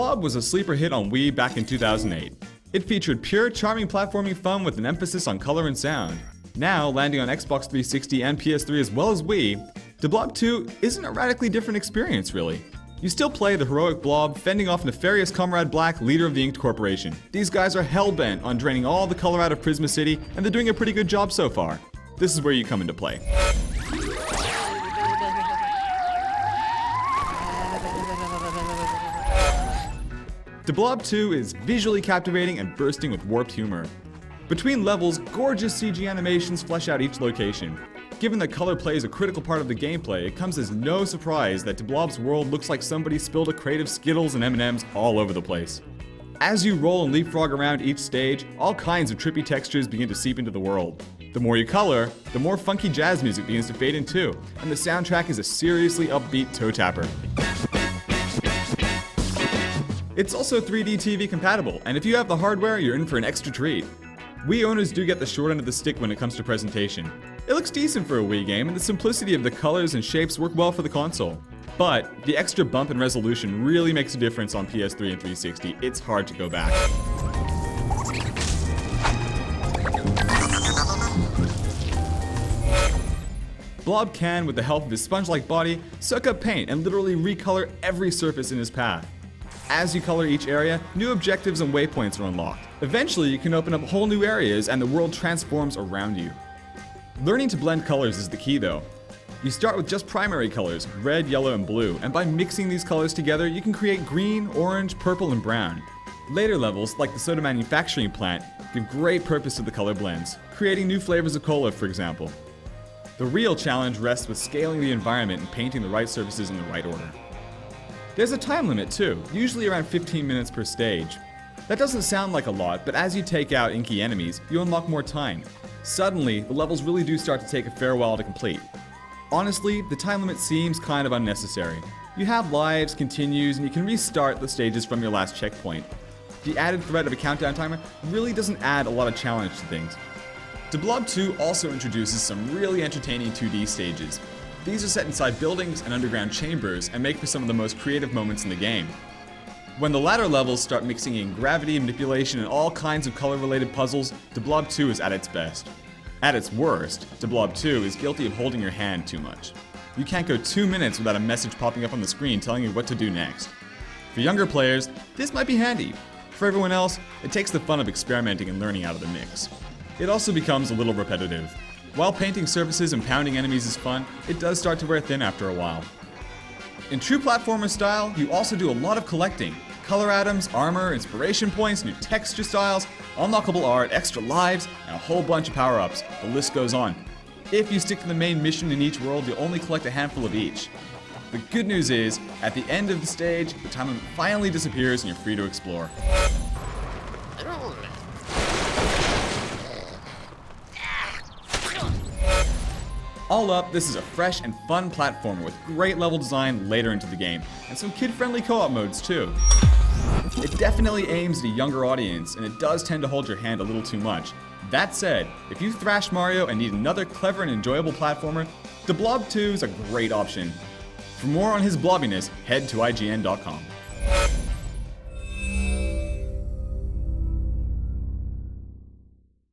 Blob was a sleeper hit on Wii back in 2008. It featured pure, charming platforming fun with an emphasis on color and sound. Now, landing on Xbox 360 and PS3 as well as Wii, Blob 2 isn't a radically different experience, really. You still play the heroic Blob fending off nefarious Comrade Black, leader of the Inked Corporation. These guys are hell-bent on draining all the color out of Prisma City, and they're doing a pretty good job so far. This is where you come into play. Blob 2 is visually captivating and bursting with warped humor. Between levels, gorgeous CG animations flesh out each location. Given that color plays a critical part of the gameplay, it comes as no surprise that Blob's world looks like somebody spilled a crate of Skittles and M&Ms all over the place. As you roll and leapfrog around each stage, all kinds of trippy textures begin to seep into the world. The more you color, the more funky jazz music begins to fade in too, and the soundtrack is a seriously upbeat toe tapper. It's also 3D TV compatible, and if you have the hardware, you're in for an extra treat. Wii owners do get the short end of the stick when it comes to presentation. It looks decent for a Wii game, and the simplicity of the colors and shapes work well for the console. But the extra bump in resolution really makes a difference on PS3 and 360. It's hard to go back. Blob can, with the help of his sponge-like body, soak up paint and literally recolor every surface in his path. As you color each area, new objectives and waypoints are unlocked. Eventually, you can open up whole new areas and the world transforms around you. Learning to blend colors is the key though. You start with just primary colors, red, yellow, and blue, and by mixing these colors together, you can create green, orange, purple, and brown. Later levels, like the soda manufacturing plant, give great purpose to the color blends, creating new flavors of cola, for example. The real challenge rests with scaling the environment and painting the right surfaces in the right order. There's a time limit too, usually around 15 minutes per stage. That doesn't sound like a lot, but as you take out inky enemies, you unlock more time. Suddenly, the levels really do start to take a fair while to complete. Honestly, the time limit seems kind of unnecessary. You have lives, continues, and you can restart the stages from your last checkpoint. The added threat of a countdown timer really doesn't add a lot of challenge to things. Blob 2 also introduces some really entertaining 2D stages. These are set inside buildings and underground chambers and make for some of the most creative moments in the game. When the latter levels start mixing in gravity, manipulation, and all kinds of color-related puzzles, Blob 2 is at its best. At its worst, Blob 2 is guilty of holding your hand too much. You can't go 2 minutes without a message popping up on the screen telling you what to do next. For younger players, this might be handy. For everyone else, it takes the fun of experimenting and learning out of the mix. It also becomes a little repetitive. While painting surfaces and pounding enemies is fun, it does start to wear thin after a while. In true platformer style, you also do a lot of collecting. Color atoms, armor, inspiration points, new texture styles, unlockable art, extra lives, and a whole bunch of power-ups. The list goes on. If you stick to the main mission in each world, you'll only collect a handful of each. The good news is, at the end of the stage, the time limit finally disappears and you're free to explore. All up, this is a fresh and fun platformer with great level design later into the game, and some kid-friendly co-op modes too. It definitely aims at a younger audience, and it does tend to hold your hand a little too much. That said, if you thrash Mario and need another clever and enjoyable platformer, Blob 2 is a great option. For more on his blobbiness, head to IGN.com.